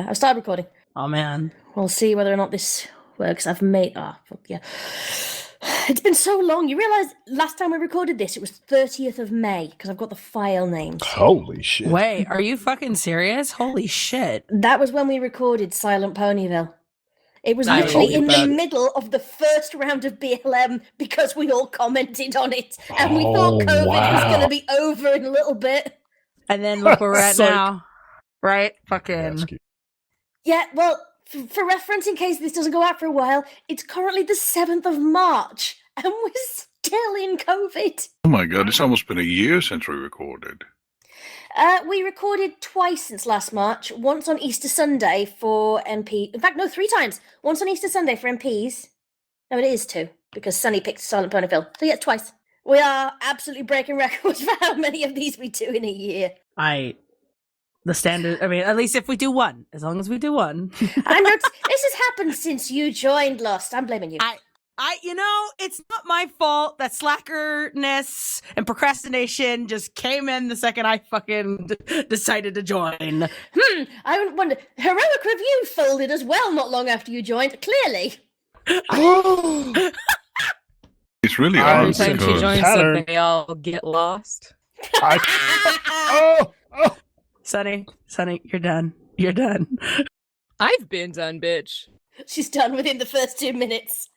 I've started recording. Oh, man. We'll see whether or not this works. I've made... fuck yeah. It's been so long. You realise last time we recorded this, it was 30th of May, because I've got the file names. Holy shit. Wait, are you fucking serious? Holy shit. That was when we recorded Silent Ponyville. It was literally in the middle of the first round of BLM because we all commented on it, and we thought COVID was going to be over in a little bit. And then look where we're at now. Right? Fucking... Yeah, well, for reference, in case this doesn't go out for a while, it's currently the 7th of March, and we're still in COVID. Oh my god, it's almost been a year since we recorded. We recorded twice since last March. Once on Easter Sunday for MP. In fact, no, 3 times. Once on Easter Sunday for MPs. No, it is 2, because Sunny picked Silent Ponyville. So yeah, twice. We are absolutely breaking records for how many of these we do in a year. The standard, I mean, at least if we do one. As long as we do one. I know this has happened since you joined Lost. I'm blaming you. You know, it's not my fault that slackerness and procrastination just came in the second I fucking decided to join. I wonder, Heroic Review folded as well not long after you joined, clearly. It's really odd Every time she joins Pattern. something, they all get lost. Sonny, you're done. You're done. I've been done, bitch. She's done within the first 2 minutes.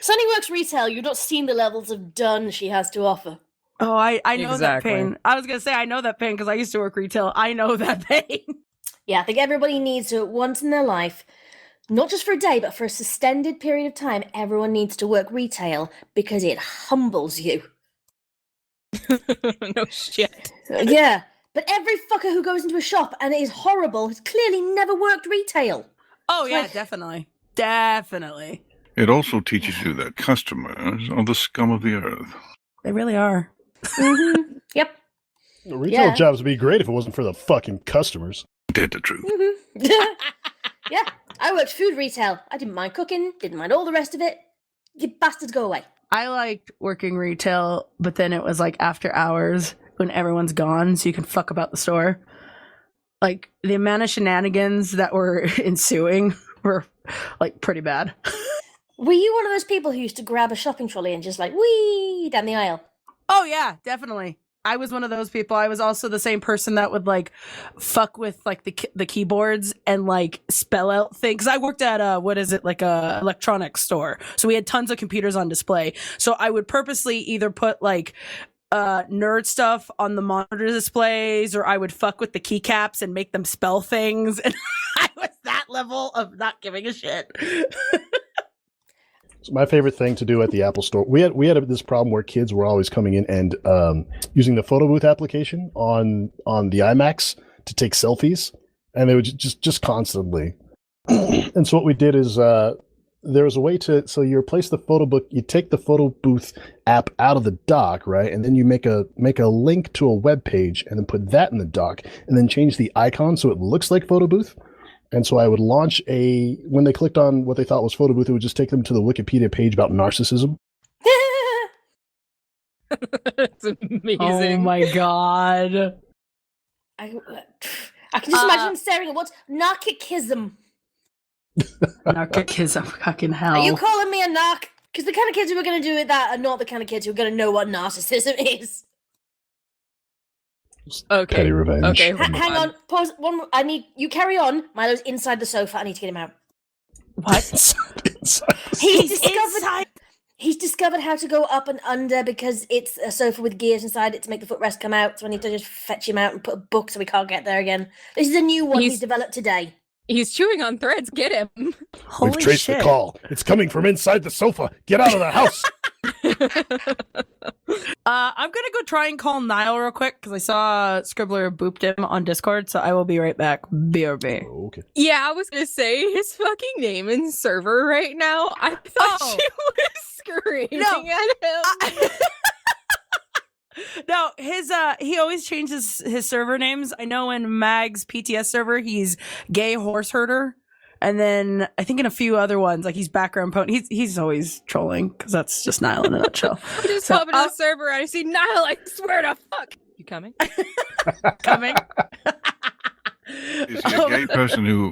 Sunny works retail. You've not seen the levels of done she has to offer. Oh, I know Exactly. that pain. I was going to say, I know that pain because I used to work retail. I know that pain. Yeah, I think everybody needs to, once in their life, not just for a day, but for a suspended period of time, everyone needs to work retail because it humbles you. No shit. Yeah, but every fucker who goes into a shop and it is horrible has clearly never worked retail. Oh, yeah, definitely. Definitely. It also teaches you that customers are the scum of the earth. They really are. Mm-hmm. Yep. The retail jobs would be great if it wasn't for the fucking customers. Did the truth. Mm-hmm. Yeah, I worked food retail. I didn't mind cooking, didn't mind all the rest of it. You bastards go away. I liked working retail, but then it was like after hours when everyone's gone, so you can fuck about the store. Like the amount of shenanigans that were ensuing were like pretty bad. Were you one of those people who used to grab a shopping trolley and just like whee down the aisle? Oh yeah, definitely. I was one of those people. I was also the same person that would like fuck with like the keyboards and like spell out things. I worked at like a electronics store. So we had tons of computers on display. So I would purposely either put like nerd stuff on the monitor displays, or I would fuck with the keycaps and make them spell things. And I was that level of not giving a shit. So my favorite thing to do at the Apple Store, we had this problem where kids were always coming in and using the photo booth application on the iMacs to take selfies, and they would just constantly. And so what we did is there was a way to, so you replace the photo book, you take the photo booth app out of the dock, right, and then you make a link to a web page, and then put that in the dock, and then change the icon so it looks like photo booth. And so I would launch when they clicked on what they thought was photo booth, it would just take them to the Wikipedia page about narcissism. That's amazing. Oh my god. I can just imagine him staring at what's narcissism. Narcissism, fucking hell. Are you calling me a narc? Because the kind of kids who are going to do that are not the kind of kids who are going to know what narcissism is. Okay. Petty revenge. Okay. Hang on. Pause. One more. You carry on. Milo's inside the sofa. I need to get him out. What? He's discovered how to go up and under because it's a sofa with gears inside it to make the footrest come out. So I need to just fetch him out and put a book so we can't get there again. This is a new one he's developed today. He's chewing on threads. Get him. We've traced the call. It's coming from inside the sofa. Get out of the house. I'm gonna go try and call Niall real quick because I saw Scribbler booped him on Discord, so I will be right back. BRB. Oh, okay. Yeah, I was gonna say his fucking name and server right now. I thought she was screaming at him. No, he always changes his server names. I know in Mag's PTS server, he's Gay Horse Herder. And then I think in a few other ones, like he's background pony. He's always trolling because that's just Niall in a nutshell. I just pop into the server and I see Niall. I swear to fuck. You coming? Coming. Is he a gay person who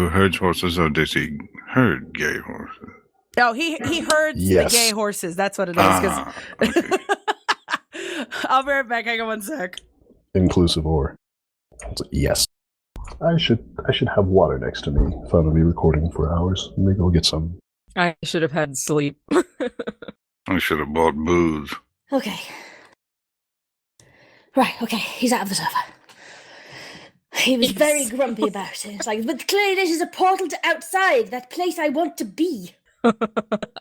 herds horses, or does he herd gay horses? No, he herds Yes. the gay horses. That's what it is. 'Cause- Okay. I'll be right back. Hang on one sec. Inclusive or. Yes. I should have water next to me if I'm going to be recording for hours. Maybe I'll get some. I should have had sleep. I should have bought booze. Okay. Right, okay, he's out of the sofa. He was very grumpy about it. It's like, but clearly this is a portal to outside, that place I want to be.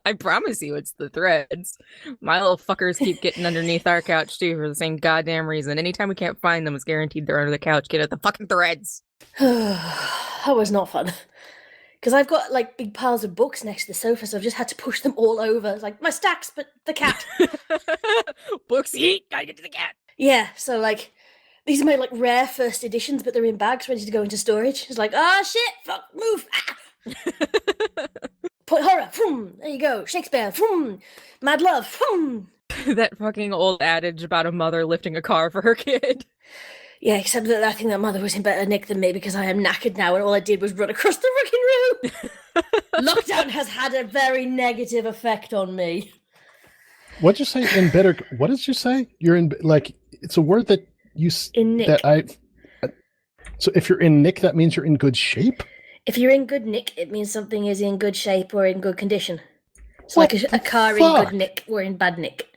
I promise you it's the threads. My little fuckers keep getting underneath our couch too for the same goddamn reason. Anytime we can't find them, it's guaranteed they're under the couch. Get at the fucking threads. That was not fun. Because I've got like big piles of books next to the sofa, so I've just had to push them all over. It's like my stacks, but the cat. Books eat, gotta get to the cat. Yeah, so like these are my like rare first editions, but they're in bags ready to go into storage. It's like, oh shit, fuck, move. Ah. Point horror, there you go. Shakespeare, Mad Love, That fucking old adage about a mother lifting a car for her kid. Yeah, except that I think that mother was in better nick than me because I am knackered now and all I did was run across the fucking room. Lockdown has had a very negative effect on me. What'd you say in better? What did you say? You're in, like, it's a word that you. In nick. That I. So if you're in nick, that means you're in good shape? If you're in good nick, it means something is in good shape or in good condition. It's What like a car fuck? in good nick or in bad nick.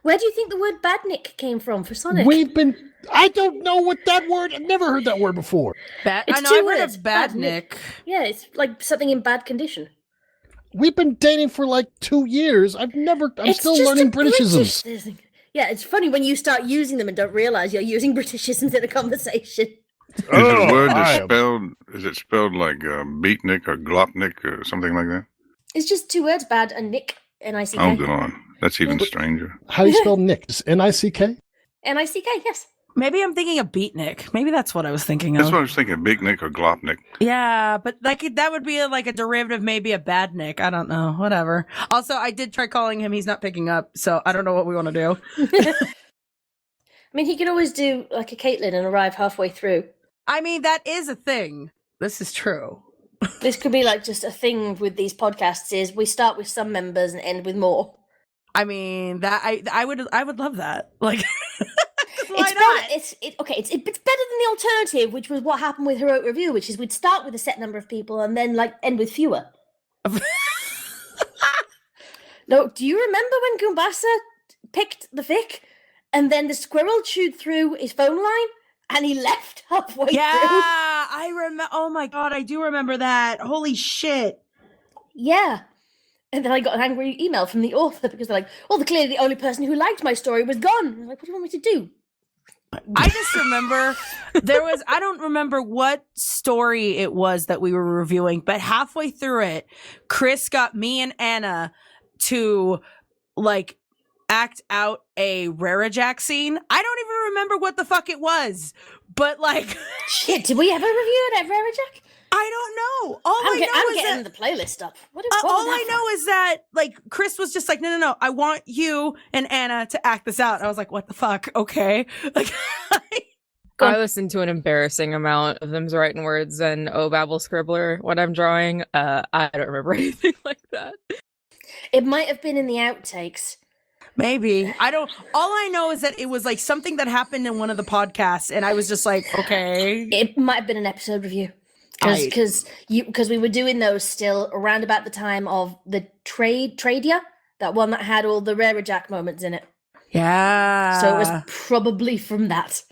Where do you think the word bad nick came from for Sonic? I don't know what that word. I've never heard that word before. I It's know two I've heard words, of bad bad Nick. Yeah, it's like something in bad condition. We've been dating for like 2 years. I'm It's still just learning a British Britishisms. thing. Yeah, it's funny when you start using them and don't realize you're using Britishisms in a conversation. Is it a word I that's spelled? Is it spelled like beatnik or glopnik or something like that? It's just two words, bad and nick, N-I-C-K. Oh, God, that's even stranger. How do you spell nick? Just N-I-C-K? N-I-C-K, yes. Maybe I'm thinking of beatnik. Maybe that's what I was thinking That's of. what I was thinking. Beatnik or glopnik. Yeah, but like that would be like a derivative, maybe a bad Nick. I don't know. Whatever. Also, I did try calling him. He's not picking up, so I don't know what we want to do. I mean, he could always do like a Caitlin and arrive halfway through. I mean, that is a thing. This is true. This could be like just a thing with these podcasts is we start with some members and end with more. I mean, that I would love that. Like, why It's not? better, it's better than the alternative, which was what happened with Heroic Review, which is we'd start with a set number of people and then like end with fewer. No, do you remember when Gumbassa picked the fic and then the squirrel chewed through his phone line and he left halfway Yeah, through? I remember. Oh my god, I do remember that. Holy shit. Yeah. And then I got an angry email from the author because they're like, well, clearly the only person who liked my story was gone. I'm like, what do you want me to do? I just remember I don't remember what story it was that we were reviewing, but halfway through it, Chris got me and Anna to like act out a Rarajack scene. I don't even remember what the fuck it was, but like, Shit, did we ever review it at Rarajack? I don't know. All I'm I know is getting that the playlist up. What all was that I know is that like Chris was just like, no, I want you and Anna to act this out. I was like, what the fuck? Okay, like. I listen to an embarrassing amount of them's writing words and Babel Scribbler when I'm drawing. I don't remember anything like that. It might have been in the outtakes. Maybe. I don't. All I know is that it was like something that happened in one of the podcasts, and I was just like, okay. It might have been an episode review. Because we were doing those still around about the time of the Tradia, that one that had all the Rarajack moments in it. Yeah. So it was probably from that.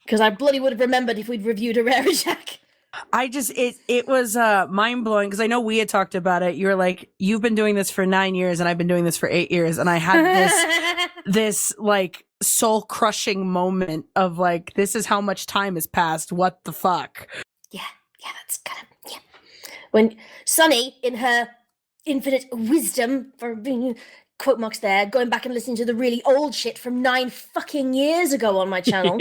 Because I bloody would have remembered if we'd reviewed a Rarajack. I just it was mind blowing because I know we had talked about it. You were like, you've been doing this for 9 years, and I've been doing this for 8 years, and I had this like soul crushing moment of like, this is how much time has passed. What the fuck? Yeah, that's kind of, yeah. When Suni, in her infinite wisdom, for being quote marks there, going back and listening to the really old shit from 9 fucking years ago on my channel.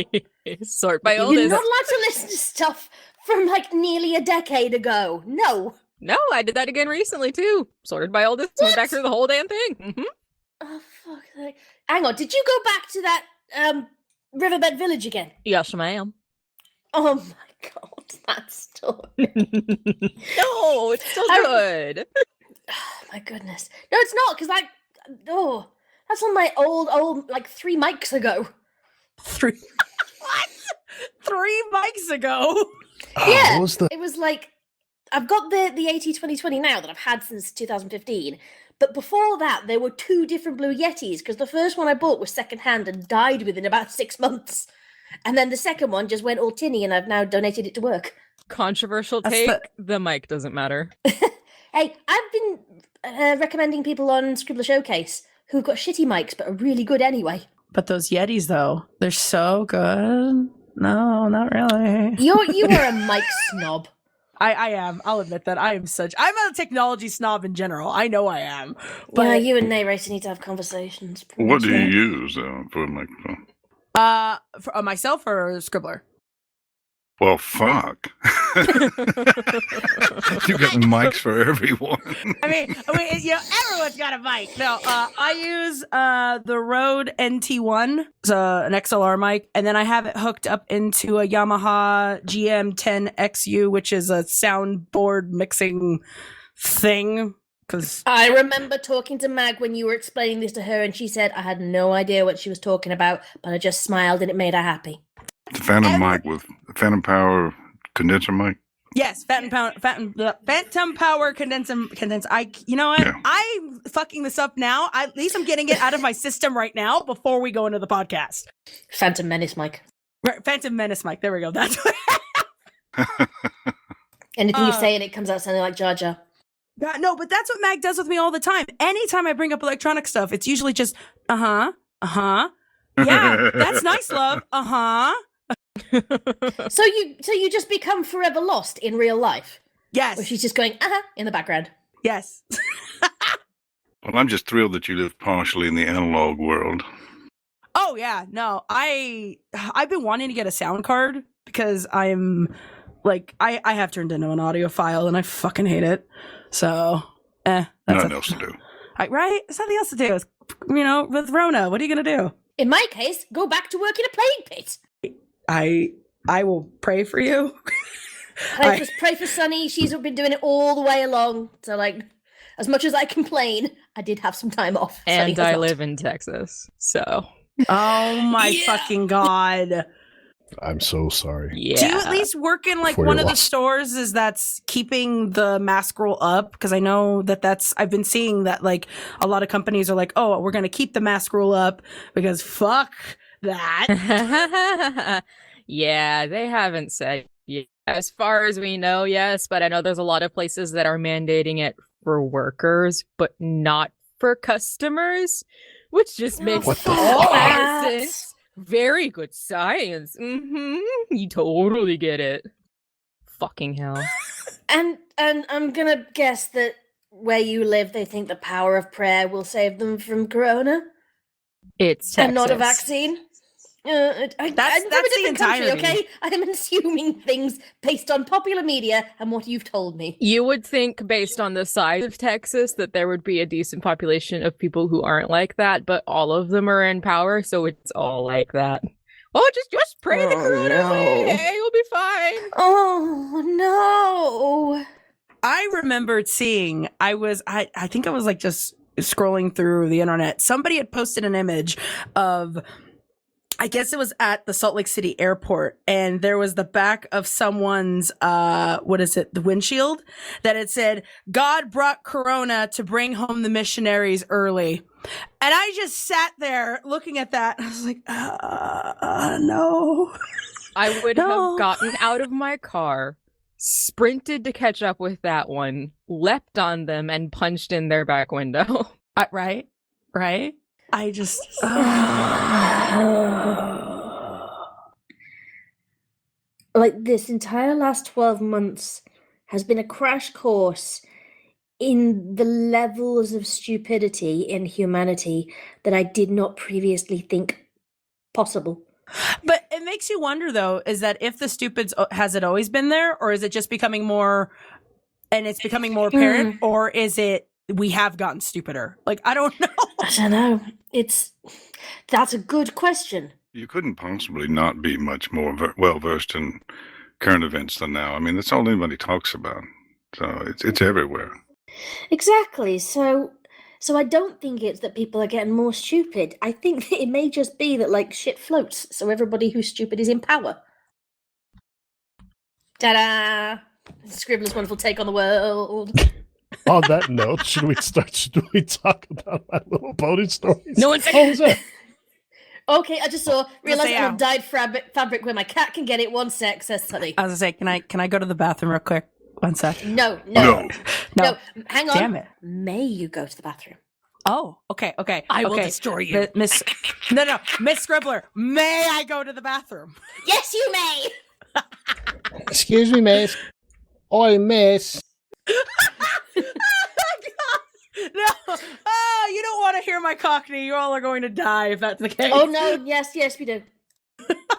Sort by You're oldest. not allowed to listen to stuff from like nearly a decade ago. No. No, I did that again recently too. Sorted by oldest. Went back through the whole damn thing. Mm-hmm. Oh, fuck. Hang on, did you go back to that Riverbed Village again? Yes, ma'am. Oh my God, that's still. No, it's still good. Oh my goodness. No, it's not because that's on my old like 3 mics ago. 3 what? 3 mics ago. Yeah, what was the it was like I've got the AT 2020 now that I've had since 2015. But before that, there were 2 different Blue Yetis because the first one I bought was secondhand and died within about 6 months. And then the second one just went all tinny and I've now donated it to work. Controversial That's take. The mic doesn't matter. Hey, I've been recommending people on Scribbler Showcase who've got shitty mics but are really good anyway. But those Yetis, though, they're so good. No, not really. You are a mic snob. I am. I'll admit that. I'm a technology snob in general. I know I am. But Yeah, you and Neighrator need to have conversations. What do you use for a microphone? for myself or Scribbler? Well, fuck. You got mics for everyone. I mean, everyone's got a mic. No, I use the Rode NT1, so an XLR mic, and then I have it hooked up into a Yamaha GM10XU, which is a soundboard mixing thing. Because I remember talking to Mag when you were explaining this to her, and she said I had no idea what she was talking about, but I just smiled and it made her happy. The Phantom mic with Phantom Power condenser mic. yes, Phantom Power condenser. You know what? Yeah. I'm fucking this up now. At least I'm getting it out of my system right now before we go into the podcast. Phantom Menace mic. Right, Phantom Menace mic. There we go. That's what. Anything you say and it comes out sounding like Jar Jar. No, but that's what Mag does with me all the time. Anytime I bring up electronic stuff, it's usually just yeah, that's nice, love. So you just become forever lost in real life. Yes. Where she's just going in the background. Yes. Well, I'm just thrilled that you live partially in the analog world. Oh yeah, no, I've been wanting to get a sound card because I'm like I have turned into an audiophile and I fucking hate it. So, Nothing else to do. Right? There's nothing else to do. With Rona, what are you gonna do? In my case, go back to work in a playing pit. I will pray for you. Pray for Suni. She's been doing it all the way along. So, like, as much as I complain, I did have some time off. And I live in Texas, so. Oh my fucking God. I'm so sorry. Yeah. Do you at least work in like Before one you're of the lost. stores that's keeping the mask roll up? Because I know I've been seeing that like a lot of companies are like, oh, we're going to keep the mask roll up because fuck that. Yeah, they haven't said yet. As far as we know, yes, but I know there's a lot of places that are mandating it for workers, but not for customers, which just makes What the all fuck? sense. Very good science. You totally get it. Fucking hell. And I'm gonna guess that where you live, they think the power of prayer will save them from corona It's Texas. and not a vaccine. I'm from a That's the different country, entirety. okay? I'm assuming things based on popular media and what you've told me. You would think, based on the size of Texas, that there would be a decent population of people who aren't like that, but all of them are in power, so it's all like that. Oh, just pray the Oh, corona no. away. You'll be fine. Oh no! I remembered seeing, I think I was like just scrolling through the internet. Somebody had posted an image of, I guess it was at the Salt Lake City airport, and there was the back of someone's, the windshield, that it said, God brought Corona to bring home the missionaries early. And I just sat there looking at that, and I was like, no. I would No. have gotten out of my car, sprinted to catch up with that one, leapt on them, and punched in their back window. Right? I just... Like, this entire last 12 months has been a crash course in the levels of stupidity in humanity that I did not previously think possible. But it makes you wonder, though, is that if the stupids, has it always been there, or is it just becoming more, and it's becoming more apparent, or is it we have gotten stupider? Like, I don't know. I don't know. That's a good question. You couldn't possibly not be much more well-versed in current events than now. I mean, that's all anybody talks about. So it's everywhere. Exactly. So I don't think it's that people are getting more stupid. I think that it may just be that like shit floats, so everybody who's stupid is in power. Ta-da! Scribbler's wonderful take on the world. On that note, should we talk about My Little Pony stories? No one's Oh, was that? Okay, I just realized yeah. I'm dyed fabric where my cat can get it. 1 sec, says Sunny. I was gonna say, can I go to the bathroom real quick? 1 sec. No. No. Hang on. Damn it. May you go to the bathroom? Oh, okay. I will destroy you. Miss Scribbler, may I go to the bathroom? Yes, you may. Excuse me, miss. Oi, miss. No. Oh, you don't want to hear my Cockney. You all are going to die if that's the case. Oh no, yes, we do.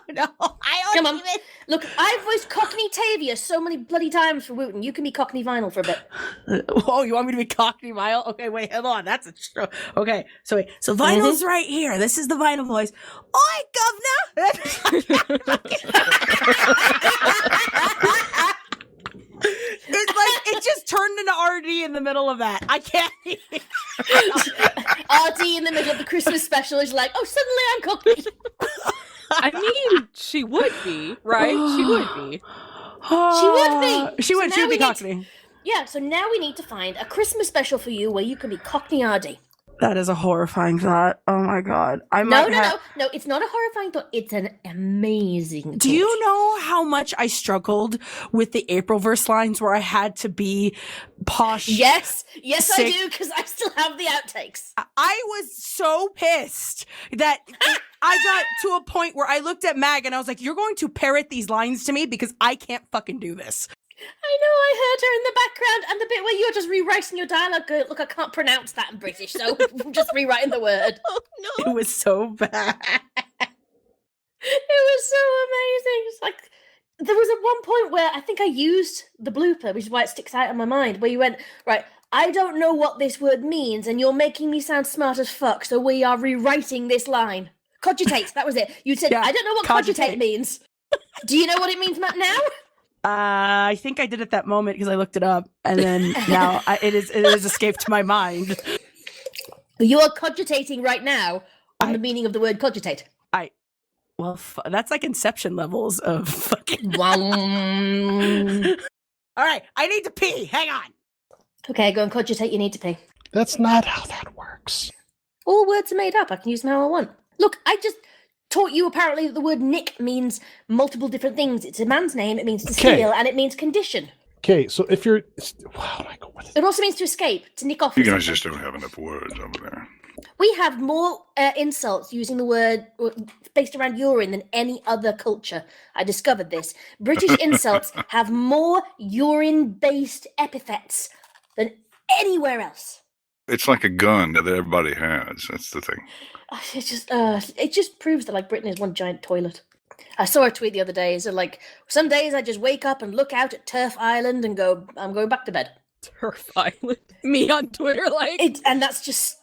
No, I don't Come on. even. Look, I've voiced Cockney Tavia so many bloody times for Wooten. You can be Cockney Vinyl for a bit. Oh, you want me to be Cockney Vinyl? Okay, wait, hold on. That's a okay. So wait, so Vinyl's right here. This is the Vinyl voice. Oi, governor! It's like it just turned into RD in the middle of that. I can't. RD in the middle of the Christmas special is like, oh, suddenly I'm Cockney. I mean, she would be, right? She would be. She would be. She would. So She now would be we need Cockney. Yeah, so now we need to find a Christmas special for you where you can be Cockney RD. That is a horrifying thought. Oh my god. No, it's not a horrifying thought. It's an amazing Do you know how much I struggled with the Aprilverse lines where I had to be posh? Yes, I sick. do, because I still have the outtakes. I was so pissed that I got to a point where I looked at Mag and I was like, you're going to parrot these lines to me because I can't fucking do this. I know, I heard her in the background, and the bit where you're just rewriting your dialogue, go, look, I can't pronounce that in British, so I'm just rewriting the word. Oh no. It was so bad. It was so amazing. It's like, there was at one point where I think I used the blooper, which is why it sticks out in my mind, where you went, right, I don't know what this word means, and you're making me sound smart as fuck, so we are rewriting this line. Cogitate, that was it. You said, Yeah, I don't know what cogitate means. Do you know what it means now? I think I did at that moment because I looked it up, and then now it has escaped my mind. You are cogitating right now on the meaning of the word cogitate. Well, that's like Inception levels of fucking. Wow. All right, I need to pee. Hang on. Okay, go and cogitate. You need to pee. That's not how that works. All words are made up. I can use them how I want. Look, I just taught you apparently that the word nick means multiple different things. It's a man's name, it means to steal, and it means condition. Okay, so if you're... Wow, my God, what is It also means to escape, to nick off. You guys just don't have enough words over there. We have more insults using the word based around urine than any other culture. I discovered this. British insults have more urine-based epithets than anywhere else. It's like a gun that everybody has. That's the thing. It just proves that like Britain is one giant toilet. I saw a tweet the other day. So like some days I just wake up and look out at Turf Island and go, I'm going back to bed. Turf Island. Me on Twitter, like. And that's just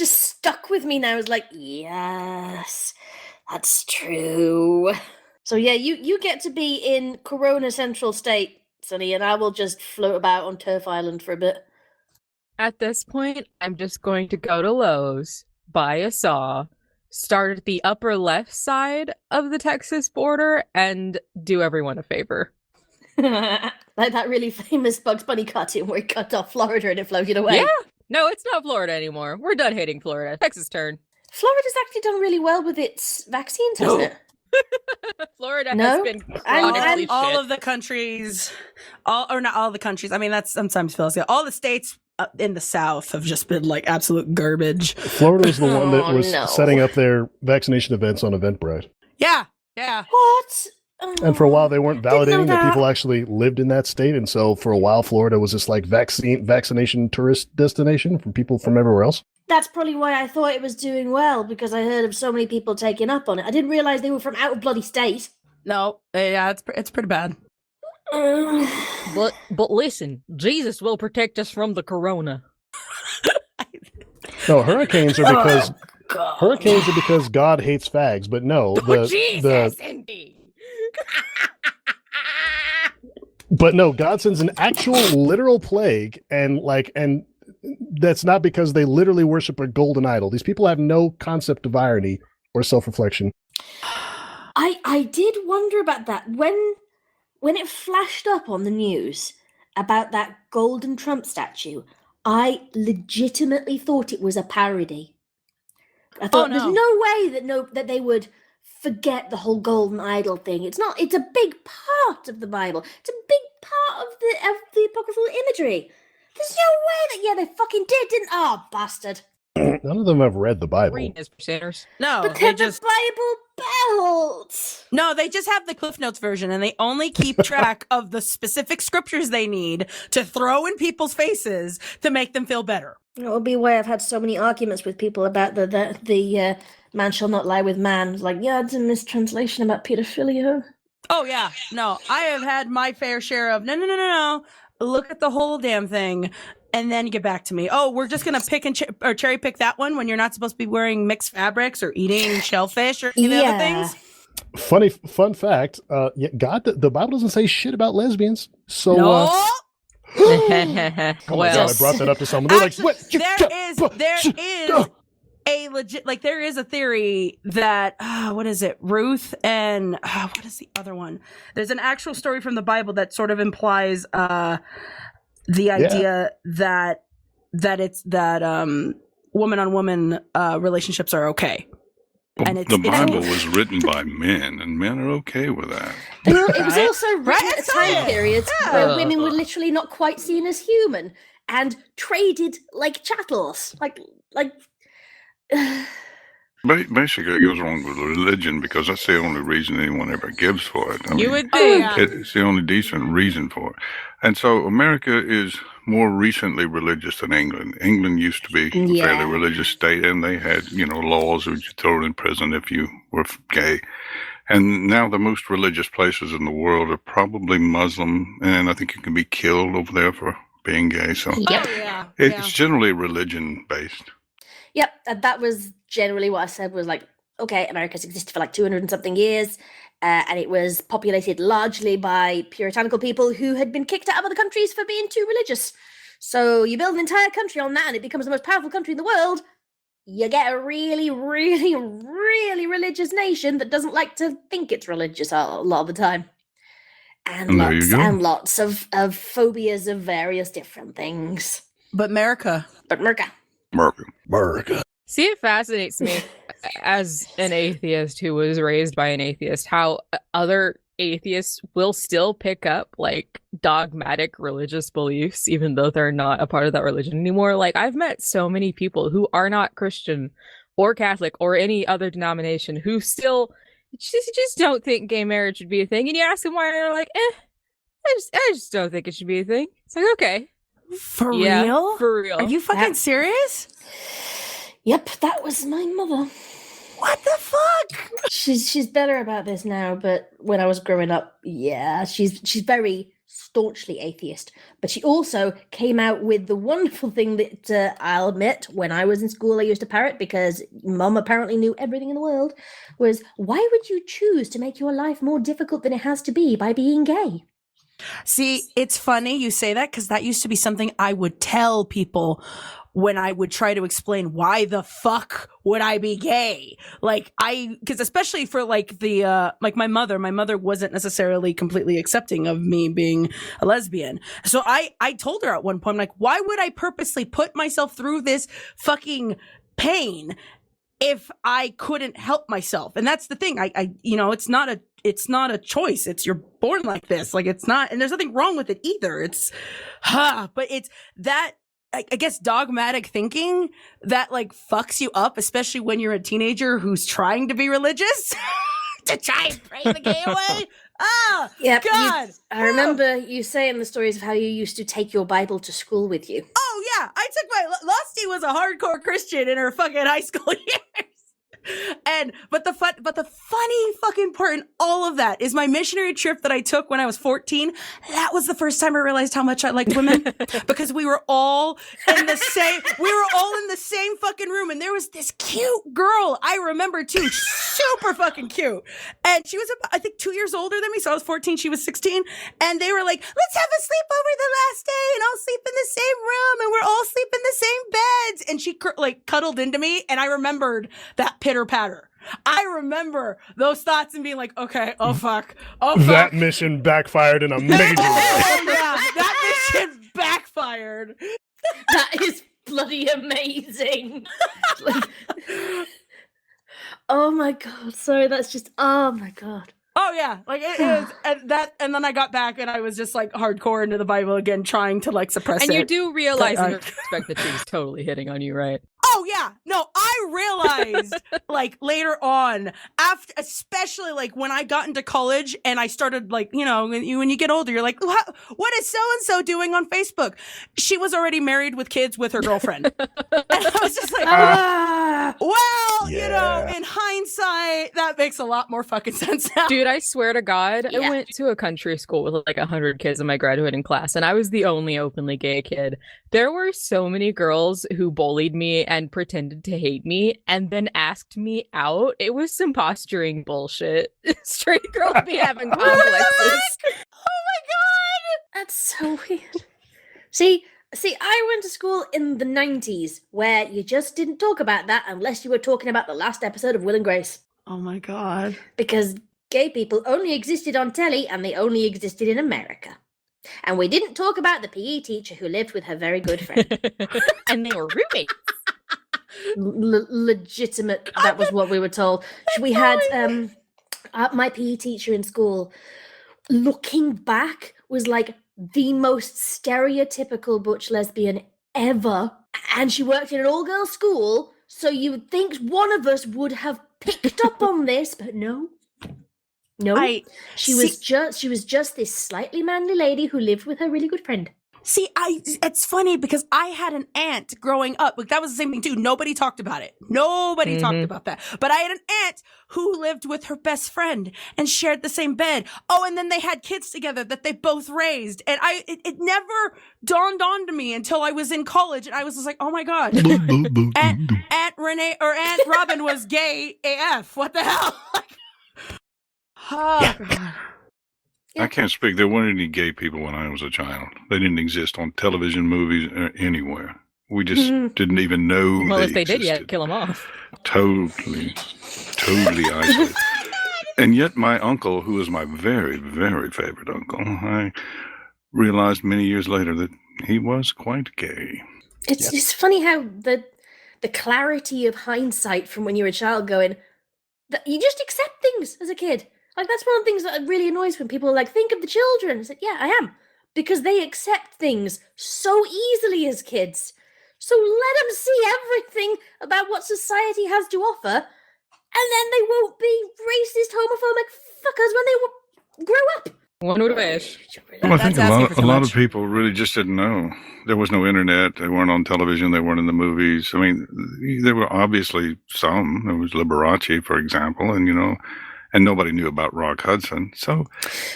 stuck with me now. It's like, yes, that's true. So yeah, you get to be in Corona Central State, Sonny, and I will just float about on Turf Island for a bit. At this point, I'm just going to go to Lowe's, buy a saw, start at the upper left side of the Texas border, and do everyone a favor. Like that really famous Bugs Bunny cartoon where he cut off Florida and it floated away. Yeah. No, it's not Florida anymore. We're done hating Florida. Texas' turn. Florida's actually done really well with its vaccines, hasn't it? Florida No? has been chronically shit. All of the countries, or not all the countries. I mean, that's sometimes feels good. All the states in the South have just been like absolute garbage. Florida was the one that was no. setting up their vaccination events on Eventbrite. Yeah. What? And for a while, they weren't Didn't know validating that that. people actually lived in that state. And so for a while, Florida was this like vaccination tourist destination for people from everywhere else. That's probably why I thought it was doing well, because I heard of so many people taking up on it. I didn't realize they were from out of bloody state. No. Yeah, it's pretty bad. But listen, Jesus will protect us from the corona. No, hurricanes are because God hates fags. But no, Jesus, indeed. But no, God sends an actual literal plague, and that's not because they literally worship a golden idol. These people have no concept of irony or self-reflection. I did wonder about that when it flashed up on the news about that golden Trump statue. I legitimately thought it was a parody. I thought there's no way that they would forget the whole golden idol thing. It's not. It's a big part of the Bible. It's a big part of the apocryphal imagery. There's no way that they fucking didn't. Oh, bastard. None of them have read the Bible. Reading is for sinners. No, But they're the Bible Belt. No, they just have the Cliff Notes version, and they only keep track of the specific scriptures they need to throw in people's faces to make them feel better. It will be why I've had so many arguments with people about the man shall not lie with man. It's like, it's a mistranslation about pedophilia. Oh yeah, no, I have had my fair share of no. Look at the whole damn thing, and then get back to me. Oh, we're just gonna pick and or cherry pick that one when you're not supposed to be wearing mixed fabrics or eating shellfish or any of the other things. Fun fact. God, the Bible doesn't say shit about lesbians. So no. Oh my God, I brought that up to someone. They're Actually, like, there is a legit, there is a theory that, what is it? Ruth and, what is the other one? There's an actual story from the Bible that sort of implies, the idea that woman on woman, relationships are okay. Well, the Bible was written by men, and men are okay with that. It was also written at a time period where women were literally not quite seen as human and traded like chattels. Basically, it goes wrong with religion because that's the only reason anyone ever gives for it. You would think. It's the only decent reason for it. And so America is more recently religious than England. England used to be a fairly religious state, and they had, laws that you throw in prison if you were gay. And now the most religious places in the world are probably Muslim, and I think you can be killed over there for being gay. So it's generally religion-based. Yep, that was generally what I said was like, okay, America's existed for 200 and something years, and it was populated largely by puritanical people who had been kicked out of other countries for being too religious. So you build an entire country on that and it becomes the most powerful country in the world. You get a really, really, really religious nation that doesn't like to think it's religious a lot of the time. And lots of phobias of various different things. But America. See, it fascinates me as an atheist who was raised by an atheist, how other atheists will still pick up dogmatic religious beliefs, even though they're not a part of that religion anymore. I've met so many people who are not Christian or Catholic or any other denomination who still just don't think gay marriage should be a thing. And you ask them why, and they're like, I just don't think it should be a thing. It's like, okay. For real? For real. Are you fucking serious? Yep, that was my mother. What the fuck? She's better about this now, but when I was growing up, she's very staunchly atheist. But she also came out with the wonderful thing that I'll admit, when I was in school, I used to parrot because Mum apparently knew everything in the world, was, why would you choose to make your life more difficult than it has to be by being gay? See, it's funny you say that because that used to be something I would tell people when I would try to explain why the fuck would I be gay? Because especially for my mother wasn't necessarily completely accepting of me being a lesbian. So I told her at one point, why would I purposely put myself through this fucking pain if I couldn't help myself? And that's the thing. It's not a choice. You're born like this. It's not, and there's nothing wrong with it either. But it's that, I guess, dogmatic thinking that fucks you up, especially when you're a teenager who's trying to be religious to try and pray the gay away. Yep, God. I remember you saying the stories of how you used to take your Bible to school with you. Oh yeah, I took my Losty was a hardcore Christian in her fucking high school years. But the funny fucking part in all of that is my missionary trip that I took when I was 14. That was the first time I realized how much I liked women because we were all in the same fucking room, and there was this cute girl I remember too, super fucking cute, and she was about, I think 2 years older than me, so I was 14, she was 16, and they were like, let's have a sleepover the last day, and I'll sleep in the same room, and we're all sleep in the same beds, and she like cuddled into me, and I remembered that pitter patter. I remember those thoughts and being like, okay, oh fuck. That mission backfired in a major way. Oh yeah, that mission backfired. That is bloody amazing. Like, oh my god, sorry, that's just, oh my god. Oh yeah, like it is, and then I got back and I was just like hardcore into the Bible again, trying to like suppress it. And you do realize in retrospect that she was totally hitting on you, right? Oh yeah, no, I realized like later on, after, especially like when I got into college and I started like, you know, when you get older, you're like, what is so and so doing on Facebook? She was already married with kids with her girlfriend, and I was just like, well, Yeah. you know, in hindsight, that makes a lot more fucking sense now. Dude, I swear to God, Yeah. I went to a country school with like 100 kids in my graduating class, and I was the only openly gay kid. There were so many girls who bullied me and pretended to hate me and then asked me out. It was some posturing bullshit. Straight girls be having complexes. Oh my god! That's so weird. See, I went to school in the 90s where you just didn't talk about that unless you were talking about the last episode of Will and Grace. Oh my god. Because gay people only existed on telly and they only existed in America. And we didn't talk about the PE teacher who lived with her very good friend. And they were roommates. Legitimate, that was what we were told. We had my PE teacher in school, looking back, was like the most stereotypical butch lesbian ever. And she worked in an all-girls school, so you would think one of us would have picked up on this, but no. She was just this slightly manly lady who lived with her really good friend. See, it's funny because I had an aunt growing up. Like, that was the same thing too. Nobody talked about it. Nobody talked about that. But I had an aunt who lived with her best friend and shared the same bed. Oh, and then they had kids together that they both raised. And it never dawned on to me until I was in college, and I was just like, oh my god, Aunt Renee or Aunt Robin was gay AF. What the hell? Oh, God. I can't speak. There weren't any gay people when I was a child. They didn't exist on television, movies, anywhere. We just didn't even know. Well, if they existed. did, you had to kill them off. Totally isolated. And yet my uncle, who was my very, very favorite uncle, I realized many years later that he was quite gay. It's funny how the clarity of hindsight from when you're a child going, that you just accept things as a kid. Like, that's one of the things that really annoys when people are like, think of the children. It's like, yeah, I am. Because they accept things so easily as kids. So let them see everything about what society has to offer, and then they won't be racist, homophobic fuckers when they grow up. One would wish. Well, I think That's asking for a too lot much. of people really just didn't know. There was no internet. They weren't on television. They weren't in the movies. I mean, there were obviously some. There was Liberace, for example, and, you know, and nobody knew about Rock Hudson. So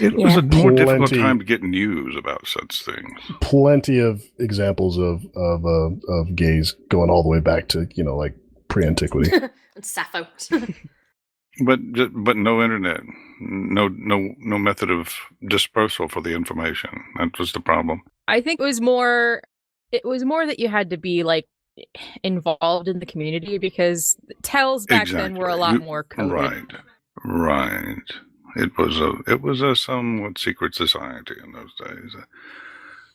it was a more difficult time to get news about such things. Plenty of examples of gays going all the way back to, you know, like pre-antiquity. And Sappho. But no internet, no method of dispersal for the information. That was the problem. I think it was more that you had to be like involved in the community, because tells back then were a lot more coded. Right. It was a somewhat secret society in those days.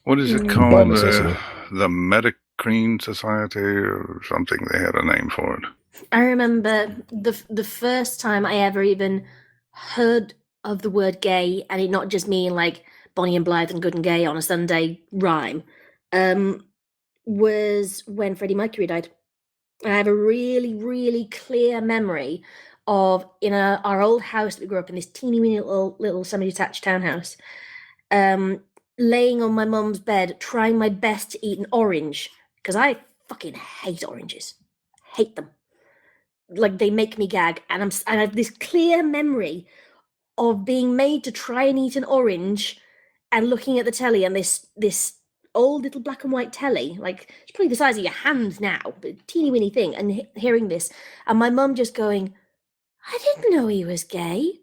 What is it called? The Metacrene Society or something. They had a name for it. I remember the first time I ever even heard of the word gay, and it not just mean like Bonnie and Blythe and Good and Gay on a Sunday rhyme, was when Freddie Mercury died. And I have a really, really clear memory of in our old house that we grew up in, this teeny weeny little semi-detached townhouse, laying on my mum's bed, trying my best to eat an orange, because I fucking hate oranges. Hate them. like they make me gag, and I have this clear memory of being made to try and eat an orange and looking at the telly, and this old little black and white telly, like it's probably the size of your hand now, but teeny weeny thing, and hearing this, and my mum just going, I didn't know he was gay.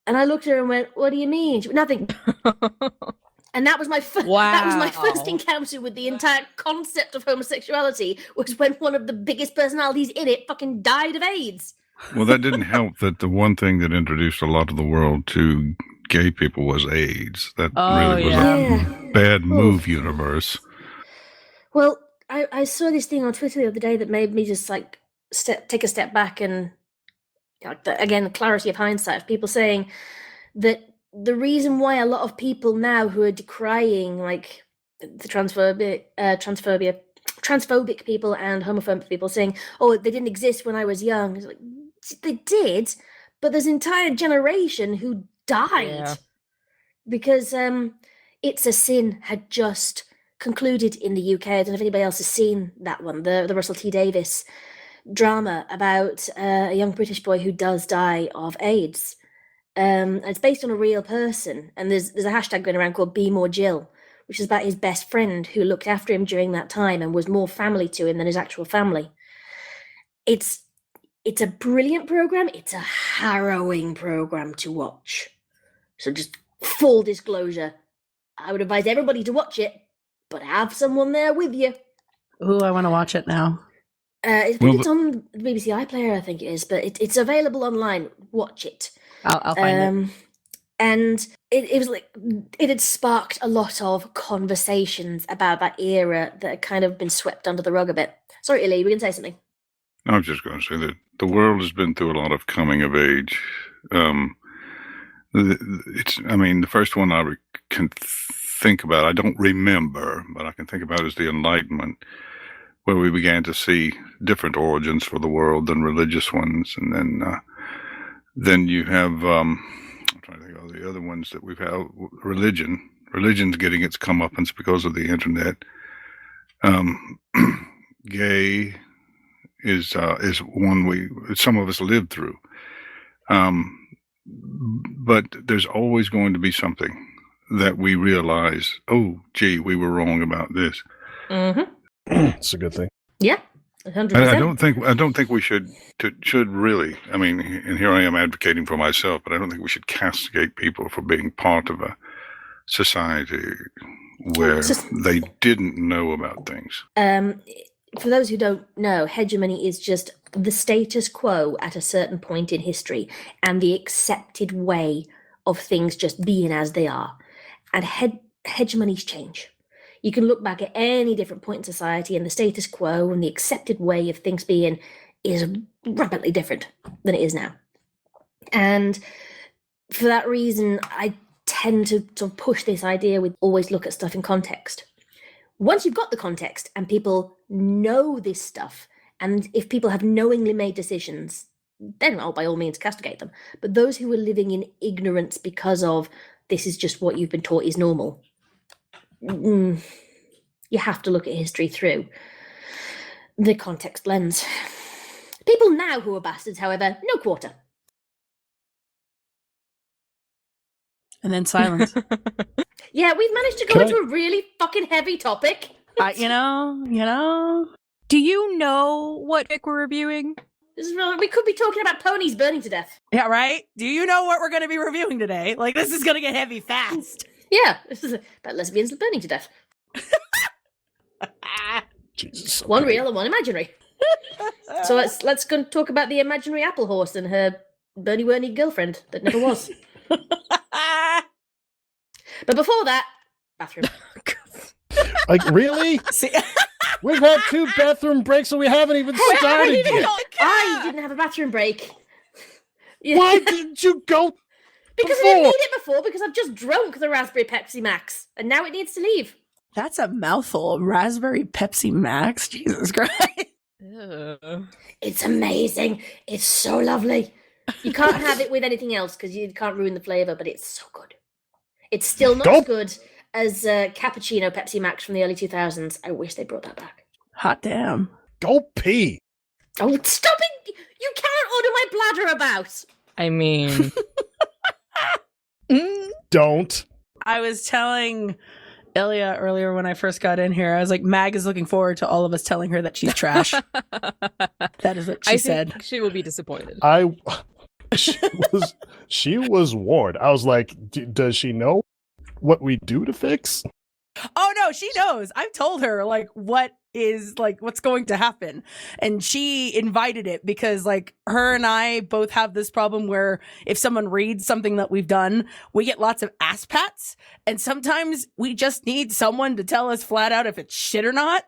And I looked at her and went, what do you mean? She went, nothing. And that was my first encounter with the entire concept of homosexuality, was when one of the biggest personalities in it fucking died of AIDS. Well, that didn't help that the one thing that introduced a lot of the world to gay people was AIDS. That really was a bad move, universe. Well, I saw this thing on Twitter the other day that made me just like take a step back, and again, the clarity of hindsight of people saying that the reason why a lot of people now who are decrying like the transphobic people and homophobic people saying, oh, they didn't exist when I was young. It's like, they did, but there's an entire generation who died because It's a Sin had just concluded in the UK. I don't know if anybody else has seen that one, the Russell T Davies drama about a young British boy who does die of AIDS. It's based on a real person, and there's a hashtag going around called Be More Jill, which is about his best friend who looked after him during that time and was more family to him than his actual family. It's a brilliant program. It's a harrowing program to watch. So just full disclosure, I would advise everybody to watch it, but have someone there with you. Ooh, I want to watch it now. It's on the BBC iPlayer, I think it is, but it's available online. Watch it. I'll find it. And it was like, it had sparked a lot of conversations about that era that had kind of been swept under the rug a bit. Sorry, Illya, you were going to say something. I was just going to say that the world has been through a lot of coming of age. The first one I can think about, I don't remember, but I can think about is the Enlightenment, where we began to see different origins for the world than religious ones. And then you have, I'm trying to think of the other ones that we've had, religion's getting its comeuppance because of the internet. Gay is one some of us lived through. But there's always going to be something that we realize, oh, gee, we were wrong about this. Mm-hmm. It's a good thing. Yeah, 100%. I don't think we should really. I mean, and here I am advocating for myself, but I don't think we should castigate people for being part of a society where they didn't know about things. For those who don't know, hegemony is just the status quo at a certain point in history and the accepted way of things just being as they are. And hegemonies change. You can look back at any different point in society, and the status quo and the accepted way of things being is rapidly different than it is now. And for that reason, I tend to sort of push this idea with always look at stuff in context. Once you've got the context and people know this stuff, and if people have knowingly made decisions, then I'll by all means castigate them. But those who are living in ignorance because of this is just what you've been taught is normal, you have to look at history through the context lens. People now who are bastards, however, no quarter. And then silence. Yeah, we've managed to go into a really fucking heavy topic. You know. Do you know what fic we're reviewing? This is really, we could be talking about ponies burning to death. Yeah, right? Do you know what we're going to be reviewing today? Like, this is going to get heavy fast. Yeah, this is about lesbians burning to death. Jesus. One real and one imaginary. So let's go and talk about the imaginary apple horse and her Bernie girlfriend that never was. But before that, bathroom. Like, really? See, We've had 2 bathroom breaks and we haven't even started yet. I didn't have a bathroom break. Yeah. Why didn't you go? Because I didn't need it before, because I've just drunk the Raspberry Pepsi Max, and now it needs to leave. that's a mouthful. Raspberry Pepsi Max? Jesus Christ. Ew. It's amazing. It's so lovely. You can't have it with anything else because you can't ruin the flavor, but it's so good. It's still not as good as cappuccino Pepsi Max from the early 2000s. I wish they brought that back. Hot damn. Go pee. Oh, stop it! You cannot order my bladder about! I mean, Don't. I was telling Illya earlier when I first got in here, I was like, Mag is looking forward to all of us telling her that she's trash. That is what she I said. think she will be disappointed. She was warned. I was like, does she know what we do to fix? Oh no, she knows. I've told her like what's going to happen. And she invited it because like her and I both have this problem where if someone reads something that we've done, we get lots of ass pats. And sometimes we just need someone to tell us flat out if it's shit or not.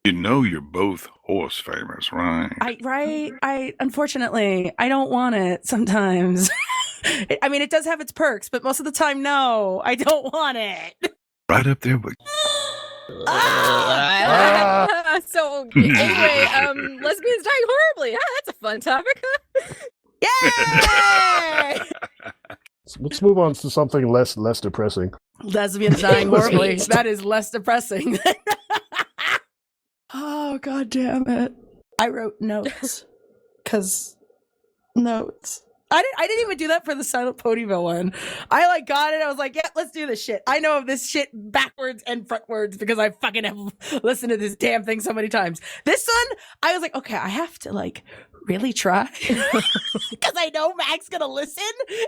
You know you're both horse famous, right? I unfortunately I don't want it sometimes. I mean, it does have its perks, but most of the time, no, I don't want it. Right up there with So anyway, lesbians dying horribly. That's a fun topic. Yay! Let's move on to something less depressing. Lesbians dying horribly. That is less depressing. Oh, god damn it. I wrote notes. Because notes. I didn't even do that for the Silent Ponyville one. I like got it. I was like, yeah, let's do this shit. I know of this shit backwards and frontwards because I fucking have listened to this damn thing so many times. This one, I was like, okay, I have to like really try because I know Mag's gonna listen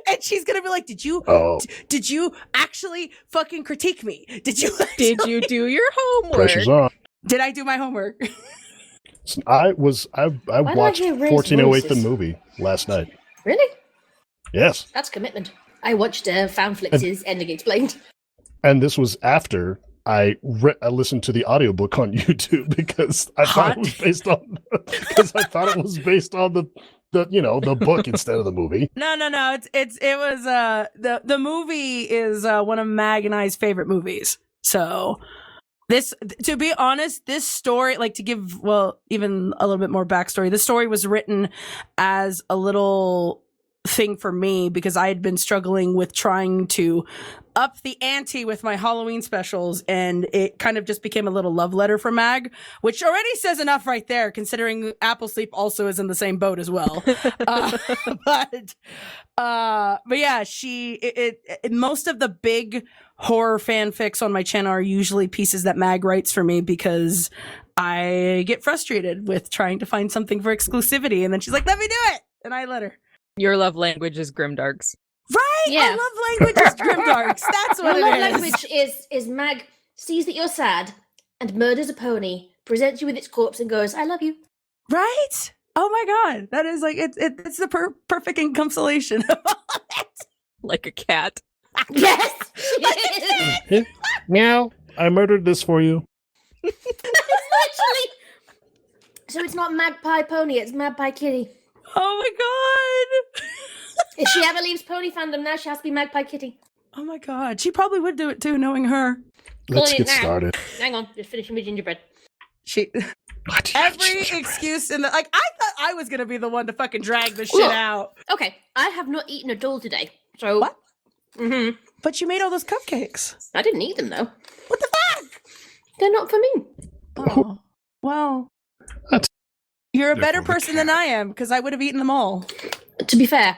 and she's gonna be like, did you actually fucking critique me? Did you do your homework? Pressure's on. Did I do my homework? I watched 1408 the movie last night. Really? Yes. That's commitment. I watched Fanflix's Ending Explained. And this was after I listened to the audiobook on YouTube because I thought it was based on the book instead of the movie. No. It was the movie is one of Mag and I's favorite movies. So this, to be honest, this story, like to give, even a little bit more backstory, this story was written as a little thing for me because I had been struggling with trying to up the ante with my Halloween specials, and it kind of just became a little love letter for Mag, which already says enough right there, considering Apple Sleep also is in the same boat as well. But yeah, most of the big horror fanfics on my channel are usually pieces that Mag writes for me because I get frustrated with trying to find something for exclusivity, and then she's like, "Let me do it," and I let her. Your love language is grimdarks. Right? Yeah. I love language is grimdarks. That's what Your it love is. language is Mag sees that you're sad and murders a pony, presents you with its corpse, and goes, "I love you." Right? Oh my god, that is like it's the perfect encapsulation of all that. Like a cat. Yes. Meow. I murdered this for you. It's literally. So it's not Magpie Pony, it's Magpie Kitty. Oh my god. If she ever leaves pony fandom now, she has to be Magpie Kitty. Oh my god, she probably would do it too, knowing her. Let's Calling it get now. started. Hang on, just finishing my gingerbread. Every excuse in the I thought I was gonna be the one to fucking drag this shit out. Okay, I have not eaten a doll today. So What? Mm-hmm. But you made all those cupcakes. I didn't eat them though. What the fuck? They're not for me. Oh, well. That's- You're a They're better for the person than I am, because I would have eaten them all. To be fair,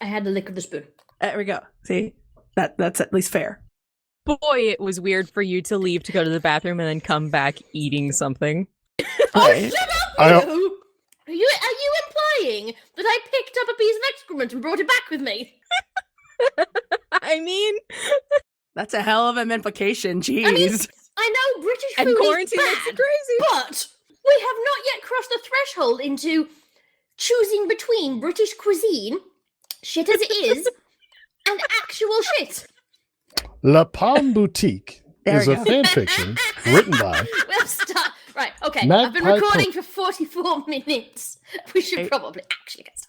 I had the lick of the spoon. There we go. See? That's at least fair. Boy, it was weird for you to leave to go to the bathroom and then come back eating something. Right. Shut up! I- you! Are you implying that I picked up a piece of excrement and brought it back with me? I mean, That's a hell of an implication. Jeez. I mean, I know British and food quarantine is makes bad, it crazy. but we have not yet crossed the threshold into choosing between British cuisine, shit as it is, and actual shit. La Pomme Boutique There is we a go. fanfiction written by We'll start. Right, okay. Magpie I've been recording for 44 minutes. We should probably actually get started.